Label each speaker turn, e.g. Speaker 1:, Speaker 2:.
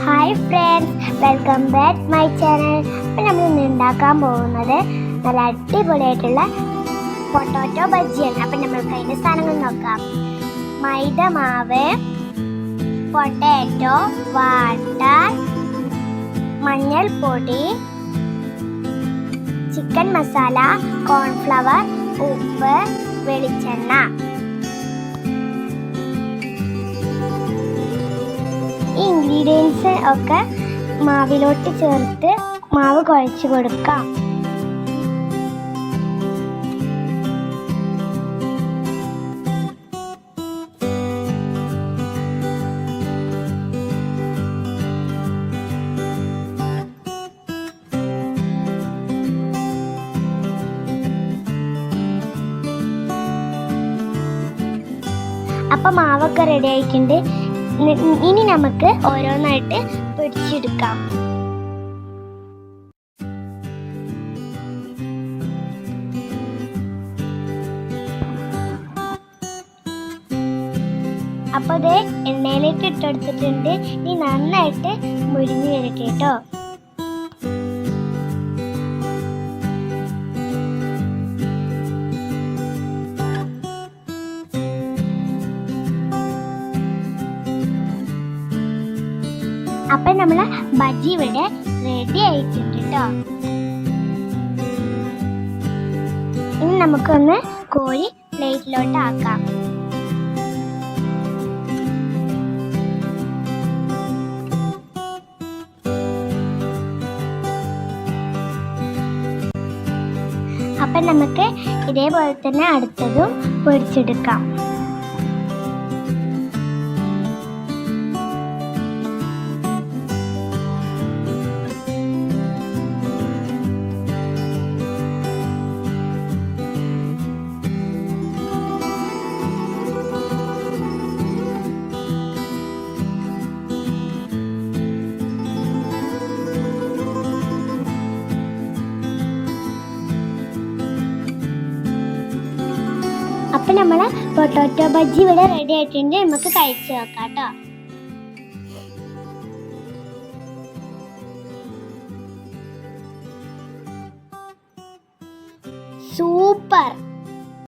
Speaker 1: Hi friends, welcome back my channel. അപ്പം നമ്മൾ ഇന്ന് ഉണ്ടാക്കാൻ പോകുന്നത് നല്ല അടിപൊളിയായിട്ടുള്ള പൊട്ടാറ്റോ ബജ്ജിയാണ്. അപ്പം നമ്മൾക്ക് അതിൻ്റെ സാധനങ്ങൾ നോക്കാം. മൈദ മാവ്, പൊട്ടാറ്റോ, വാട്ടർ, മഞ്ഞൾപ്പൊടി, ചിക്കൻ മസാല, കോൺഫ്ലവർ, ഉപ്പ്, വെളിച്ചെണ്ണ. ഈ ഇൻഗ്രീഡിയൻസ് ഒക്കെ മാവിലോട്ട് ചേർത്ത് മാവ് കുഴച്ച് കൊടുക്കാം. അപ്പം മാവൊക്കെ റെഡി ആയിട്ടുണ്ട്. ഇനി നമുക്ക് ഓരോന്നായിട്ട് പിടിച്ചെടുക്കാം. അപ്പോൾ ഇത് എണ്ണയിലേക്ക് ഇട്ടെടുത്തിട്ടുണ്ട്. ഇനി നന്നായിട്ട് മുരിഞ്ഞ് വരട്ടെ കേട്ടോ. അപ്പം നമ്മൾ ബജ്ജി ഇവിടെ റെഡി ആയിട്ടുണ്ട് കേട്ടോ. ഇനി നമുക്കൊന്ന് കോരി പ്ലേറ്റിലോട്ട് ആക്കാം. അപ്പം നമുക്ക് ഇതേപോലെ തന്നെ അടുത്തതും പൊരിച്ചെടുക്കാം. അപ്പം നമ്മൾ പൊട്ടാറ്റോ ബജ്ജി ഇവിടെ റെഡി ആയിട്ടുണ്ട്. നമുക്ക് കഴിച്ച് നോക്കാം കേട്ടോ. സൂപ്പർ.